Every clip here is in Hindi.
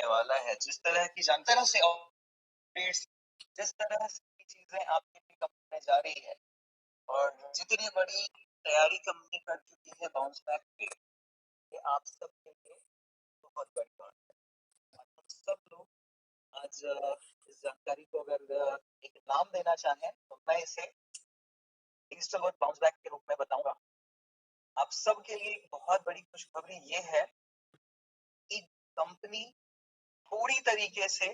वाला है। जिस तरह की से अपडेट्स, जिस तरह की चीजें आपके लिए कंपनी में जा रही है और जितनी बड़ी तैयारी कंपनी कर चुकी है बाउंस बैक की, ये आप सब के लिए बहुत बड़ी बात है। और हम सब लोग आज इस जानकारी को अगर एक नाम देना चाहें तो मैं इसे डिजिटल वर्क बाउंस बैक के रूप में बताऊंगा। आप सब के लिए एक बहुत बड़ी खुशखबरी ये है कि कंपनी पूरी तरीके से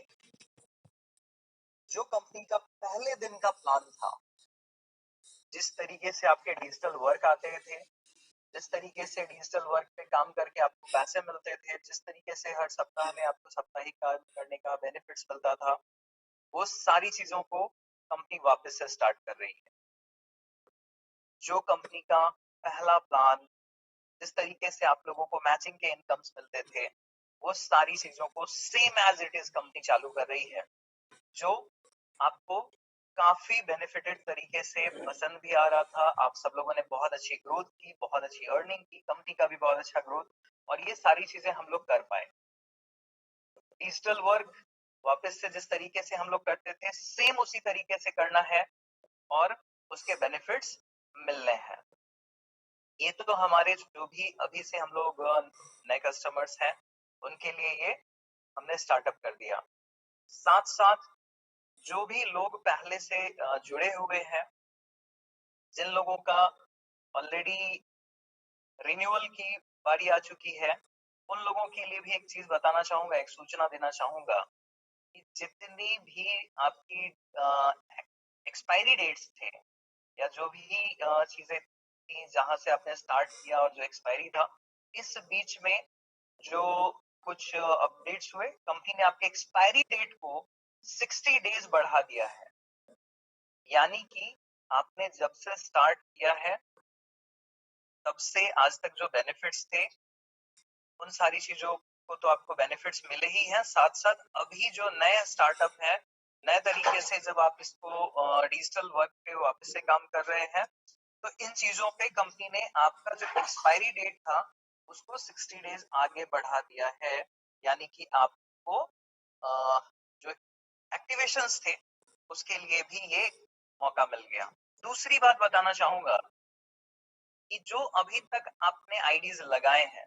जो कंपनी का पहले दिन का प्लान था, जिस तरीके से आपके डिजिटल वर्क आते थे, जिस तरीके से डिजिटल वर्क पे काम करके आपको पैसे मिलते थे, जिस तरीके से हर सप्ताह में आपको साप्ताहिक कार्य करने का बेनिफिट्स मिलता था, वो सारी चीजों को कंपनी वापस से स्टार्ट कर रही है। जो कंपनी का पहला प्लान, जिस तरीके से आप लोगों को मैचिंग के इनकम्स मिलते थे, वो सारी चीजों को same as it is company चालू कर रही है, जो आपको काफी बेनिफिटेड तरीके से पसंद भी आ रहा था। आप सब लोगों ने बहुत अच्छी ग्रोथ की, बहुत अच्छी अर्निंग की, कंपनी का भी बहुत अच्छा ग्रोथ, और ये सारी चीजें हम लोग कर पाए। डिजिटल वर्क वापस से जिस तरीके से हम लोग करते थे, सेम उसी तरीके से करना है और उसके बेनिफिट्स मिलने हैं। ये तो हमारे जो भी अभी से हम लोग नए कस्टमर्स हैं, उनके लिए ये हमने स्टार्टअप कर दिया। साथ साथ जो भी लोग पहले से जुड़े हुए हैं, जिन लोगों का ऑलरेडी रिन्यूअल की बारी आ चुकी है, उन लोगों के लिए भी एक चीज बताना चाहूंगा, एक सूचना देना चाहूंगा कि जितनी भी आपकी एक्सपायरी डेट्स थे या जो भी चीजें थी जहां से आपने स्टार्ट किया और जो एक्सपायरी था, इस बीच में जो कुछ अपडेट्स हुए, कंपनी ने आपके एक्सपायरी डेट को 60 डेज बढ़ा दिया है। यानी कि आपने जब से स्टार्ट किया है तब से आज तक जो बेनिफिट्स थे, उन सारी चीजों को तो आपको बेनिफिट्स मिले ही हैं, साथ साथ अभी जो नए स्टार्टअप है, नए तरीके से जब आप इसको डिजिटल वर्क पे वापस से काम कर रहे हैं, तो इन चीजों पे कंपनी ने आपका जो एक्सपायरी डेट था उसको 60 डेज आगे बढ़ा दिया है। यानी कि आपको जो एक्टिवेशंस थे उसके लिए भी ये मौका मिल गया। दूसरी बात बताना चाहूंगा कि जो अभी तक आपने आईडीज लगाए हैं,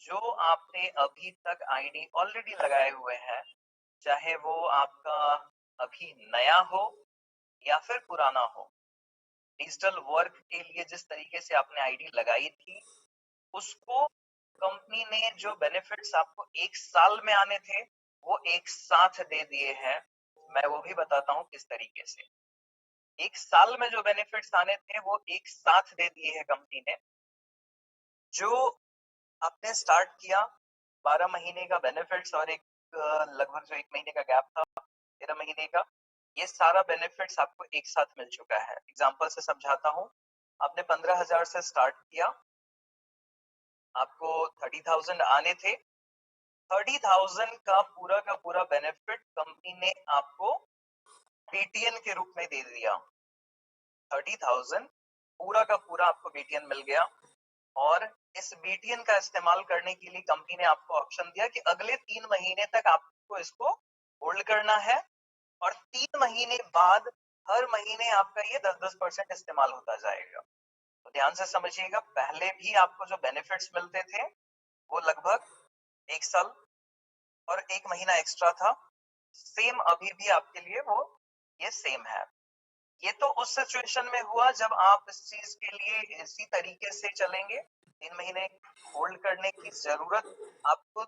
जो आपने अभी तक आईडी ऑलरेडी लगाए हुए हैं, चाहे वो आपका अभी नया हो या फिर पुराना हो, डिजिटल वर्क के लिए जिस तरीके से आपने आईडी लगाई थी, उसको कंपनी ने जो बेनिफिट्स आपको 1 साल में आने थे, वो एक साथ दे दिए हैं। मैं वो भी बताता हूँ किस तरीके से। 1 साल में जो बेनिफिट्स आने थे वो एक साथ दे दिए है कंपनी ने। जो आपने स्टार्ट किया 12 महीने का बेनिफिट्स और एक लगभग जो 1 महीने का गैप था 13 महीने का, ये सारा बेनिफिट्स आपको एक साथ मिल चुका है। एग्जांपल से समझाता हूँ, आपने 15,000 से स्टार्ट किया, आपको 30,000 आने थे, 30,000 का पूरा बेनिफिट कंपनी ने आपको बीटीएन के रूप में दे दिया। 30,000 पूरा का पूरा आपको बीटीएन मिल गया, और इस बीटीएन का इस्तेमाल करने के लिए कंपनी ने आपको ऑप्शन दिया कि अगले 3 महीने तक आपको इसको होल्ड करना है, और 3 महीने बाद हर महीने आपका ये 10-10% इस्तेमाल होता जाएगा। तो ध्यान से समझिएगा, पहले भी आपको जो बेनिफिट्स मिलते थे वो लगभग 1 साल और 1 महीना एक्स्ट्रा था, सेम अभी भी आपके लिए वो ये सेम है। ये तो उस सिचुएशन में हुआ जब आप इस चीज के लिए इसी तरीके से चलेंगे, 3 महीने होल्ड करने की जरूरत आपको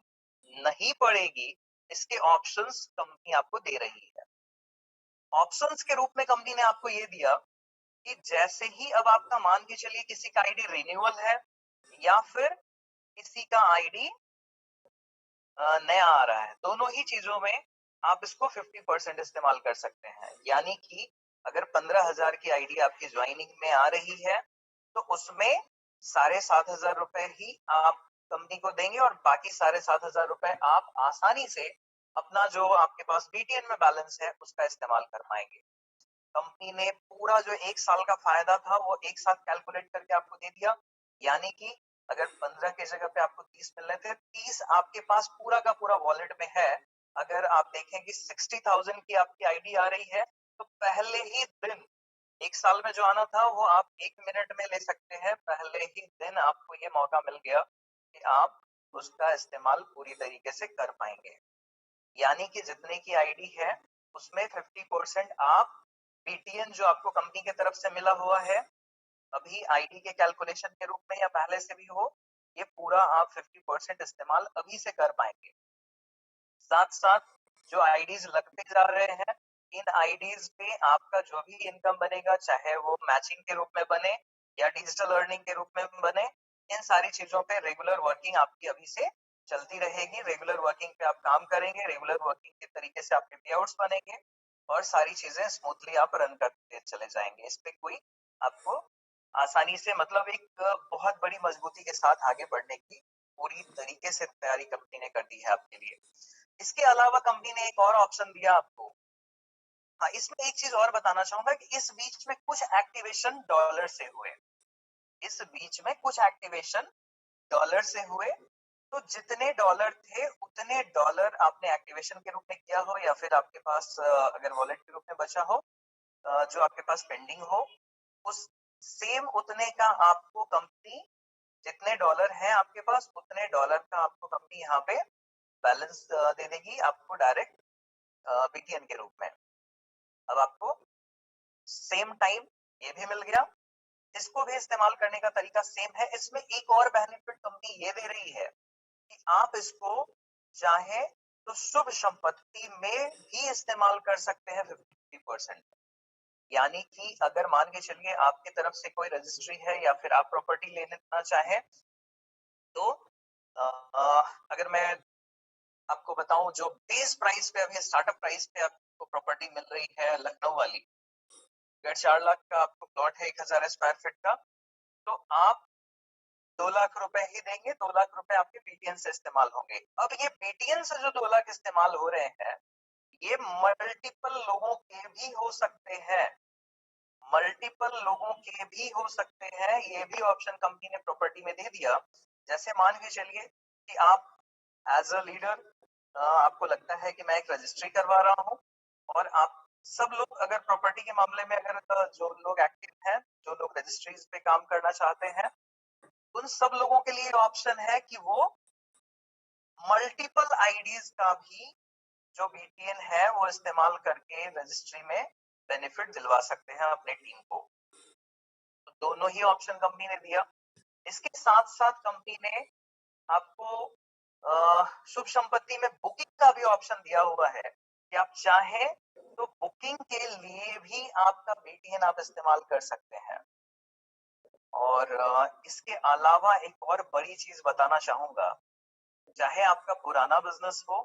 नहीं पड़ेगी। इसके ऑप्शंस कंपनी आपको दे रही है। ऑप्शंस के रूप में कंपनी ने आपको ये दिया कि जैसे ही अब आपका मान के चलिए किसी का आईडी रिन्यूअल है या फिर किसी का आईडी नया आ रहा है, दोनों ही चीजों में आप इसको 50% इस्तेमाल कर सकते हैं। यानी कि अगर 15,000 की आईडी आपकी ज्वाइनिंग में आ रही है, तो उसमें 7,500 रुपए ही आप कंपनी को देंगे, और बाकी 7,500 रुपए आप आसानी से अपना जो आपके पास बीटीएन में बैलेंस है उसका इस्तेमाल कर पाएंगे। कंपनी ने पूरा जो 1 साल का फायदा था वो एक साथ कैलकुलेट करके आपको दे दिया। यानी कि अगर 15 की जगह पे आपको 30 मिल रहे थे, 30 आपके पास पूरा का पूरा वॉलेट में है। अगर आप देखें कि 60,000 की आपकी आईडी आ रही है, तो पहले ही दिन 1 साल में जो आना था वो आप 1 मिनट में ले सकते हैं। पहले ही दिन आपको ये मौका मिल गया कि आप उसका इस्तेमाल पूरी तरीके से कर पाएंगे। यानी कि जितने की आईडी है उसमें 50% आप बीटीएन जो आपको कंपनी की तरफ से मिला हुआ है अभी आईडी के कैलकुलेशन के रूप में या पहले से भी हो, ये पूरा आप 50% इस्तेमाल अभी से कर पाएंगे। साथ साथ जो आईडीज लगते जा रहे हैं, इन आईडीज पे आपका जो भी इनकम बनेगा, चाहे वो मैचिंग के रूप में बने या डिजिटल अर्निंग के रूप में बने, इन सारी चीजों पे रेगुलर वर्किंग आपकी अभी से चलती रहेगी। रेगुलर वर्किंग पे आप काम करेंगे, रेगुलर वर्किंग के तरीके से आपके पे आउट्स बनेंगे और सारी चीजें स्मूथली आप रन करते चले जाएंगे। इस पे कोई आपको आसानी से मतलब एक बहुत बड़ी मजबूती के साथ आगे बढ़ने की पूरी तरीके से तैयारी कंपनी ने कर दी है आपके लिए। इसके अलावा कंपनी ने एक और ऑप्शन दिया आपको। हाँ, इसमें एक चीज और बताना चाहूंगा कि इस बीच में कुछ एक्टिवेशन डॉलर से हुए। इस बीच में कुछ एक्टिवेशन डॉलर से हुए, तो जितने डॉलर थे उतने डॉलर आपने एक्टिवेशन के रूप में किया हो या फिर आपके पास अगर वॉलेट के रूप में बचा हो, जो आपके पास पेंडिंग हो, उस सेम उतने का आपको कंपनी, जितने डॉलर हैं आपके पास उतने डॉलर का आपको कंपनी यहाँ पे बैलेंस दे देगी आपको डायरेक्ट बीटीएन के रूप में। अब आपको सेम टाइम ये भी मिल गया। इसको भी इस्तेमाल करने का तरीका सेम है। इसमें एक और बेनिफिट कंपनी ये दे रही है कि आप इसको चाहे तो शुभ संपत्ति में भी इस्तेमाल कर सकते हैं 50%। यानी कि अगर मान के चलिए आपकी तरफ से कोई रजिस्ट्री है या फिर आप प्रॉपर्टी लेना चाहें, तो अगर मैं आपको बताऊं जो बेस प्राइस पे अभी स्टार्टअप प्राइस पे आपको प्रॉपर्टी मिल रही है लखनऊ वाली, अगर 4 लाख का आपको प्लॉट है 1000 स्क्वायर फीट का, तो आप 2 लाख रुपए ही देंगे, 2 लाख रुपए आपके बीटीएन से इस्तेमाल होंगे। अब ये बीटीएन से जो 2 लाख इस्तेमाल हो रहे हैं, ये मल्टीपल लोगों के भी हो सकते हैं, मल्टीपल लोगों के भी हो सकते हैं। ये भी ऑप्शन कंपनी ने प्रॉपर्टी में दे दिया। जैसे मान के चलिए कि आप एज अ लीडर आपको लगता है कि मैं एक रजिस्ट्री करवा रहा हूँ और आप सब लोग अगर प्रॉपर्टी के मामले में अगर जो लोग एक्टिव हैं, जो लोग रजिस्ट्रीज पे काम करना चाहते हैं, उन सब लोगों के लिए ऑप्शन है कि वो मल्टीपल आईडीज का भी जो बीटीएन है वो इस्तेमाल करके रजिस्ट्री में बेनिफिट दिलवा सकते हैं अपने टीम को। तो दोनों ही ऑप्शन कंपनी ने दिया। इसके साथ साथ कंपनी ने आपको शुभ संपत्ति में बुकिंग का भी ऑप्शन दिया हुआ है कि आप चाहें तो बुकिंग के लिए भी आपका बीटीएन आप इस्तेमाल कर सकते हैं। और इसके अलावा एक और बड़ी चीज बताना चाहूंगा, चाहे आपका पुराना बिजनेस हो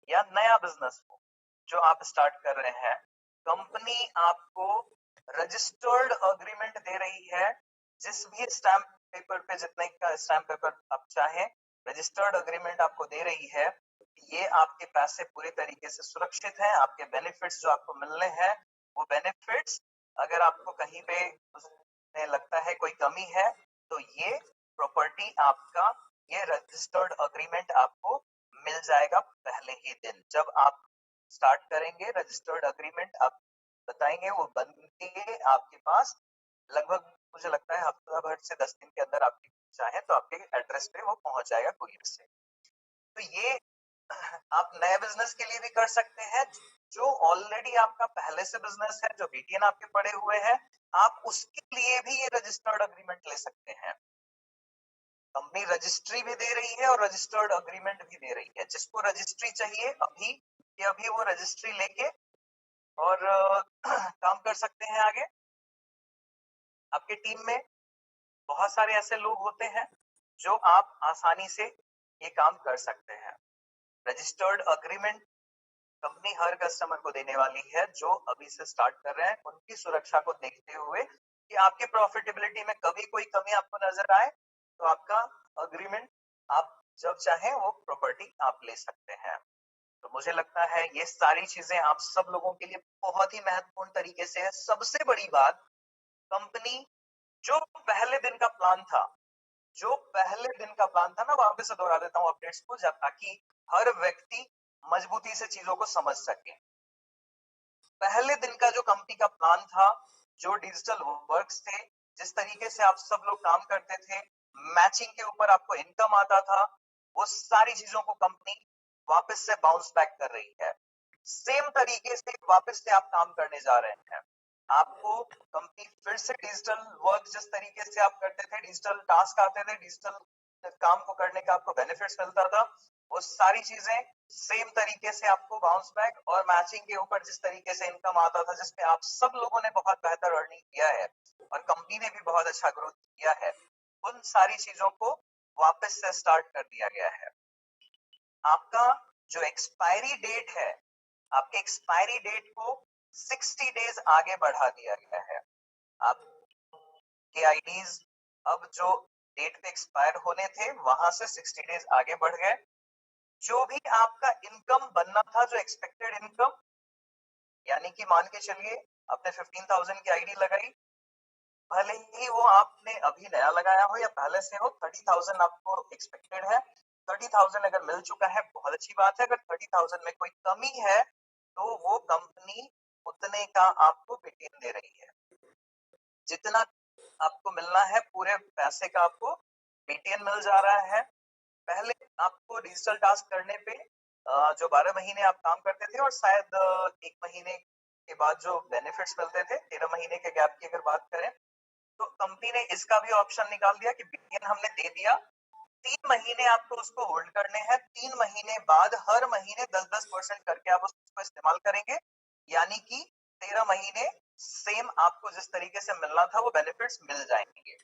या नया बिजनेस हो जो आप स्टार्ट कर रहे हैं, कंपनी आपको रजिस्टर्ड अग्रीमेंट दे रही है। जिस भी स्टैम्प पेपर पे जितने का स्टैम्प पेपर आप चाहें, रजिस्टर्ड अग्रीमेंट आपको दे रही है। ये आपके पैसे पूरे तरीके से सुरक्षित हैं। आपके बेनिफिट्स जो आपको मिलने हैं, वो बेनिफिट्स अगर आपको कहीं पे लगता है कोई कमी है, तो ये प्रॉपर्टी आपका, ये रजिस्टर्ड अग्रीमेंट आपको मिल जाएगा पहले ही दिन। जब आप स्टार्ट करेंगे रजिस्टर्ड अग्रीमेंट आप बताएंगे, वो बन के आपके पास लगभग मुझे लगता है हफ्ता भर से 10 दिन के अंदर आपकी चाहे तो आपके एड्रेस पे वो पहुंच जाएगा कुरियर से। तो ये आप नए बिजनेस के लिए भी कर सकते हैं। जो ऑलरेडी आपका पहले से बिजनेस है, जो बीटीएन आपके पड़े हुए हैं, आप उसके लिए भी ये रजिस्टर्ड अग्रीमेंट ले सकते हैं। कंपनी रजिस्ट्री भी दे रही है और रजिस्टर्ड अग्रीमेंट भी दे रही है। जिसको रजिस्ट्री चाहिए अभी के अभी वो रजिस्ट्री लेके और काम कर सकते हैं आगे। आपके टीम में बहुत सारे ऐसे लोग होते हैं जो आप आसानी से ये काम कर सकते हैं। रजिस्टर्ड अग्रीमेंट कंपनी हर कस्टमर को देने वाली है जो अभी से स्टार्ट कर रहे हैं, उनकी सुरक्षा को देखते हुए कि आपके प्रॉफिटेबिलिटी में कभी कोई कमी आपको नजर आए तो आपका अग्रीमेंट आप जब चाहें वो प्रॉपर्टी आप ले सकते हैं। तो मुझे लगता है ये सारी चीजें आप सब लोगों के लिए बहुत ही महत्वपूर्ण तरीके से है। सबसे बड़ी बात, कंपनी जो पहले दिन का प्लान था जो पहले दिन का प्लान था ना, वापस से दोहरा देता हूँ अपडेट्स को, जब ताकि हर व्यक्ति मजबूती से चीजों को समझ सके। पहले दिन का जो कंपनी का प्लान था, जो डिजिटल वर्क्स थे, जिस तरीके से आप सब लोग काम करते थे, मैचिंग के ऊपर आपको इनकम आता था, वो सारी चीजों को कंपनी वापस से बाउंस बैक कर रही है। सेम तरीके से वापस से आप काम करने जा रहे हैं। आपको कंपनी फिर से डिजिटल वर्क जिस तरीके से आप करते थे, डिजिटल टास्क आते थे, डिजिटल काम को करने का आपको बेनिफिट्स मिलता था, वो सारी चीजें सेम तरीके से आपको बाउंस बैक और मैचिंग के ऊपर जिस तरीके से इनकम आता था, जिसपे आप सब लोगों ने बहुत बेहतर अर्निंग किया है और कंपनी ने भी बहुत अच्छा ग्रोथ किया है, उन सारी चीजों को वापस से स्टार्ट कर दिया गया है। आपका जो एक्सपायरी डेट है, आपके एक्सपायरी डेट को 60 डेज आगे बढ़ा दिया गया है। आपके आईडीज अब जो डेट पे एक्सपायर होने थे, वहां से 60 डेज आगे बढ़ गए। जो भी आपका इनकम बनना था, जो एक्सपेक्टेड इनकम, यानी कि मान के चलिए आपने 15,000 की आईडी लगाई, भले ही वो आपने अभी नया लगाया हो या पहले से हो, 30,000 आपको एक्सपेक्टेड है। 30,000 अगर मिल चुका है, बहुत अच्छी बात है। अगर 30,000 में कोई कमी है, तो वो कंपनी उतने का आपको बीटीएन दे रही है। जितना आपको मिलना है, पूरे पैसे का आपको बीटीएन मिल जा रहा है। पहले आपको डिजिटल टास्क करने पे जो 12 महीने आप काम करते थे और शायद 1 महीने के बाद जो बेनिफिट्स मिलते थे, 13 महीने के गैप की अगर बात करें, तो कंपनी ने इसका भी ऑप्शन निकाल दिया कि बीटीएन हमने दे दिया, 3 महीने आपको उसको होल्ड करने हैं, 3 महीने बाद हर महीने 10-10% करके आप उसको इस्तेमाल करेंगे, यानी कि 13 महीने सेम आपको जिस तरीके से मिलना था वो बेनिफिट्स मिल जाएंगे।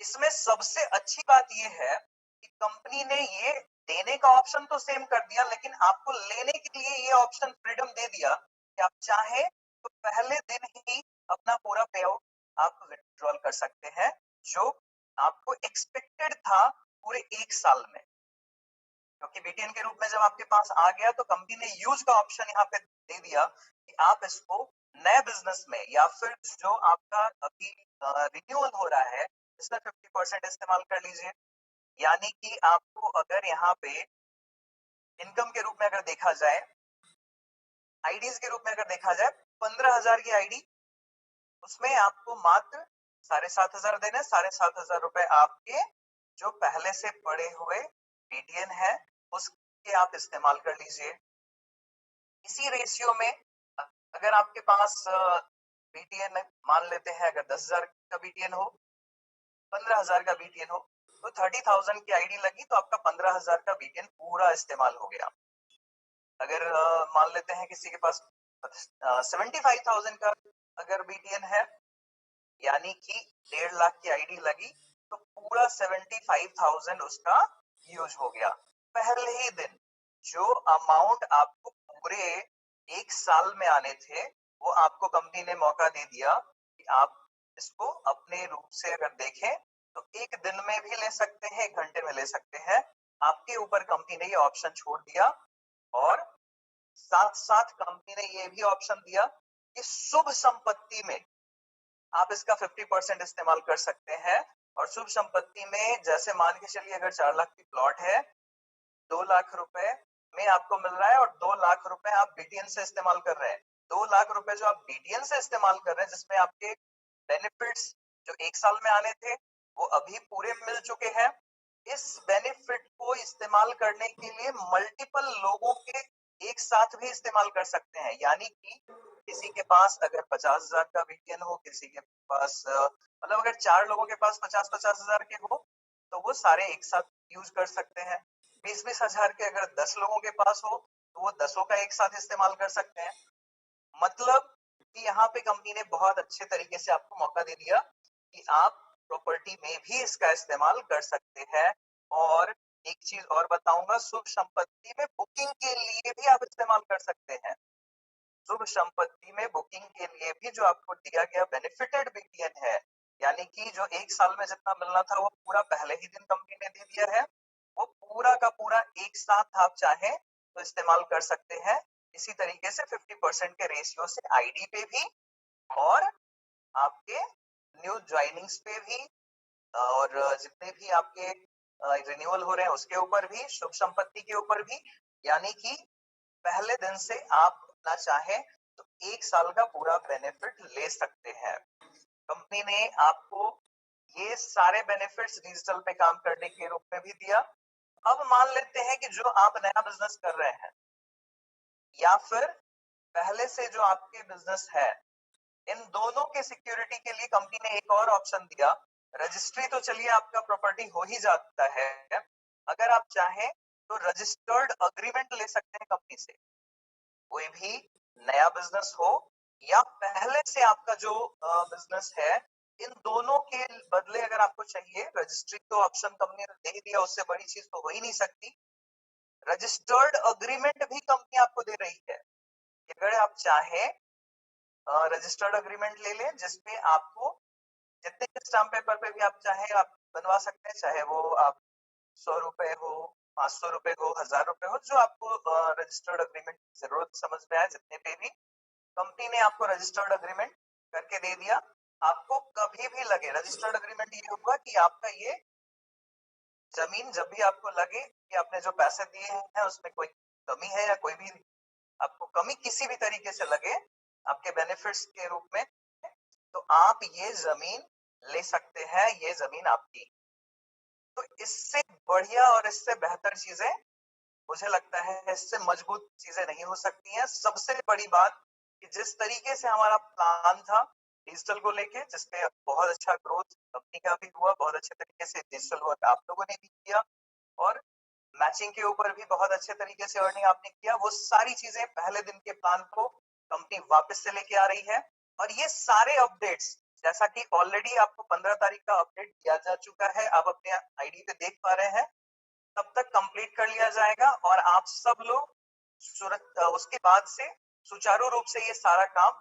इसमें सबसे अच्छी बात ये है कि कंपनी ने ये देने का ऑप्शन तो सेम कर दिया, लेकिन आपको लेने के लिए ये ऑप्शन फ्रीडम दे दिया कि आप चाहे तो पहले दिन ही अपना पूरा पे आउट आप विड्रॉल कर सकते हैं, जो आपको एक्सपेक्टेड था पूरे 1 साल में। क्योंकि बीटीएन के रूप में जब आपके पास आ गया, तो कंपनी ने यूज का ऑप्शन यहाँ पे दे दिया कि आप इसको नए बिजनेस में या फिर जो आपका अभी रिन्यूअल हो रहा है, इसमें 50% इस्तेमाल कर लीजिए। यानी कि आपको अगर यहाँ पे इनकम के रूप में अगर देखा जाए, आईडीज के रूप में अगर देखा जाए, 15,000 की आईडी, उसमें आपको मात्र 7,500 देने, 7,500 रुपए आपके जो पहले से पड़े हुए बीटीएन है उसके आप इस्तेमाल कर लीजिए। इसी रेशियो में अगर आपके पास बीटीएन मान लेते हैं, अगर 10,000 का बीटीएन हो, 15,000 का बीटीएन हो, तो 30,000 की आईडी लगी तो आपका 15,000 का बीटीएन पूरा इस्तेमाल हो गया। अगर मान लेते हैं किसी के पास 75,000 का अगर बीटीएन है, यानी कि 1.5 लाख की आईडी लगी, तो पूरा 75,000 उसका यूज हो गया पहले ही दिन। जो अमाउंट आपको पूरे 1 साल में आने थे, वो आपको कंपनी ने मौका दे दिया कि आप इसको अपने रूप से अगर देखें तो 1 दिन में भी ले सकते हैं, 1 घंटे में ले सकते हैं। आपके ऊपर कंपनी ने ये ऑप्शन छोड़ दिया। और साथ साथ कंपनी ने ये भी ऑप्शन दिया कि शुभ संपत्ति में आप इसका 50% इस्तेमाल कर सकते हैं। और शुभ संपत्ति में जैसे मान के चलिए अगर 4 लाख की प्लॉट है, 2 लाख रुपए में आपको मिल रहा है और 2 लाख रुपए आप बीटीएन से इस्तेमाल कर रहे हैं। 2 लाख रुपए जो आप बीटीएन से इस्तेमाल कर रहे हैं, जिसमें आपके बेनिफिट्स जो 1 साल में आने थे वो अभी पूरे मिल चुके हैं। इस बेनिफिट को इस्तेमाल करने के लिए मल्टीपल लोगों के एक साथ भी इस्तेमाल कर सकते हैं। यानी कि किसी के पास अगर 50,000 का बीटीएन हो, किसी के पास मतलब अगर 4 लोगों के पास 50-50 हजार के हो, तो वो सारे एक साथ यूज कर सकते हैं। 20-20 हजार के अगर 10 लोगों के पास हो, तो वो 10 का एक साथ इस्तेमाल कर सकते हैं। मतलब कि यहाँ पे कंपनी ने बहुत अच्छे तरीके से आपको मौका दे दिया कि आप प्रॉपर्टी में भी इसका इस्तेमाल कर सकते हैं। और एक चीज और बताऊंगा, शुभ संपत्ति में बुकिंग के लिए भी आप इस्तेमाल कर सकते हैं। शुभ संपत्ति में बुकिंग के लिए भी जो आपको दिया गया बेनिफिटेड बीटीएन है, यानी कि जो 1 साल में जितना मिलना था वो पूरा पहले ही दिन कंपनी ने दे दिया है, वो पूरा का पूरा एक साथ आप चाहें तो इस्तेमाल कर सकते हैं। इसी तरीके से 50% के रेशियो से आईडी पे भी और आपके न्यू ज्वाइनिंग्स पे भी और जितने भी आपके रिन्यूअल हो रहे हैं उसके ऊपर भी, शुभ संपत्ति के ऊपर भी, यानी कि पहले दिन से आप अपना चाहे तो 1 साल का पूरा बेनिफिट ले सकते हैं। कंपनी ने आपको ये सारे बेनिफिट्स डिजिटल पे काम करने के रूप में भी दिया। अब मान लेते हैं कि जो आप नया बिजनेस कर रहे हैं या फिर पहले से जो आपके बिजनेस है, इन दोनों के सिक्योरिटी के लिए कंपनी ने एक और ऑप्शन दिया। रजिस्ट्री तो चलिए आपका प्रॉपर्टी हो ही जाता है, अगर आप चाहें तो रजिस्टर्ड अग्रीमेंट ले सकते हैं कंपनी से। कोई भी नया बिजनेस हो या पहले से आपका जो बिजनेस है, इन दोनों के बदले अगर आपको चाहिए रजिस्ट्री, तो ऑप्शन कंपनी ने दे दिया, उससे बड़ी चीज तो हो ही नहीं सकती। रजिस्टर्ड अग्रीमेंट भी कंपनी आपको दे रही है। अगर आप चाहें रजिस्टर्ड अग्रीमेंट ले लें, जिसमें आपको जितने के स्टाम्प पेपर पे भी आप चाहे आप बनवा सकते हैं, चाहे वो आप 100 रुपए हो, 500 रुपए हो, 1000 रुपए हो, जो आपको रजिस्टर्ड अग्रीमेंट की जरूरत समझ में आए, जितने पे भी कंपनी ने आपको रजिस्टर्ड अग्रीमेंट करके दे दिया। आपको कभी भी लगे, रजिस्टर्ड अग्रीमेंट ये होगा कि आपका ये जमीन जब भी आपको लगे कि आपने जो पैसे दिए हैं उसमें कोई कमी है या कोई भी आपको कमी किसी भी तरीके से लगे आपके बेनिफिट्स के रूप में, तो आप ये जमीन ले सकते हैं, ये जमीन आपकी। तो इससे बढ़िया और इससे बेहतर चीजें, मुझे लगता है इससे मजबूत चीजें नहीं हो सकती हैं। सबसे बड़ी बात कि जिस तरीके से हमारा प्लान था डिजिटल को लेके, जिसपे बहुत अच्छा ग्रोथ कंपनी का भी हुआ, बहुत अच्छे तरीके से डिजिटल वर्क आप लोगों ने भी किया और मैचिंग के ऊपर भी बहुत अच्छे तरीके से अर्निंग आपने किया, वो सारी चीजें पहले दिन के प्लान को कंपनी वापस से लेके आ रही है। और ये सारे अपडेट्स, जैसा कि ऑलरेडी आपको 15 तारीख का अपडेट दिया जा चुका है, आप अपने आईडी पे देख पा रहे हैं, तब तक कंप्लीट कर लिया जाएगा और आप सब लोग उसके बाद से सुचारू रूप से ये सारा काम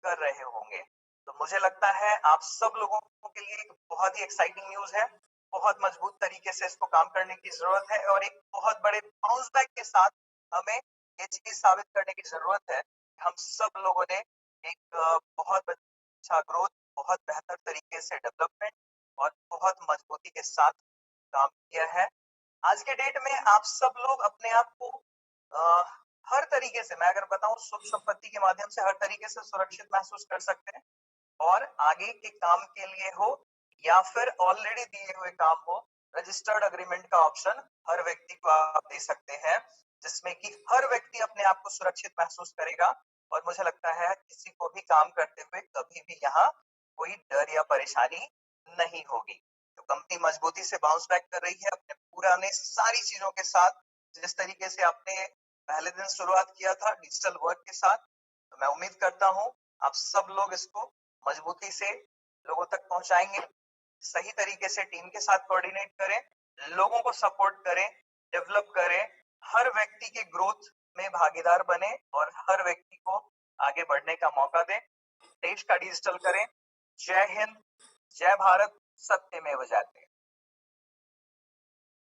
कर रहे होंगे। तो मुझे लगता है आप सब लोगों के लिए एक बहुत ही एक्साइटिंग न्यूज है। बहुत मजबूत तरीके से इसको काम करने की जरूरत है और एक बहुत बड़े बाउंस बैक के साथ हमें ये चीज साबित करने की जरूरत है कि हम सब लोगों ने एक बहुत अच्छा ग्रोथ, बहुत बेहतर तरीके से डेवलपमेंट और बहुत मजबूती के साथ काम किया है। आज के डेट में आप सब लोग अपने आप को हर तरीके से, मैं अगर बताऊं, सुख संपत्ति के माध्यम से हर तरीके से सुरक्षित महसूस कर सकते हैं और आगे के काम के लिए हो या फिर ऑलरेडी दिए हुए काम हो, रजिस्टर्ड अग्रीमेंट का ऑप्शन हर व्यक्ति को आप दे सकते हैं, जिसमें कि हर व्यक्ति अपने आप को सुरक्षित महसूस करेगा। और मुझे लगता है किसी को भी काम करते हुए कभी भी यहाँ कोई डर या परेशानी नहीं होगी। तो कंपनी मजबूती से बाउंस बैक कर रही है अपने पुराने सारी चीजों के साथ, जिस तरीके से आपने पहले दिन शुरुआत किया था डिजिटल वर्क के साथ। तो मैं उम्मीद करता हूँ आप सब लोग इसको मजबूती से लोगों तक पहुंचाएंगे, सही तरीके से टीम के साथ कोऑर्डिनेट करें, लोगों को सपोर्ट करें, डेवलप करें, हर व्यक्ति के ग्रोथ में भागीदार बने और हर व्यक्ति को आगे बढ़ने का मौका दें, देश का डिजिटल करें। जय हिंद, जय भारत, सत्यमेव जयते।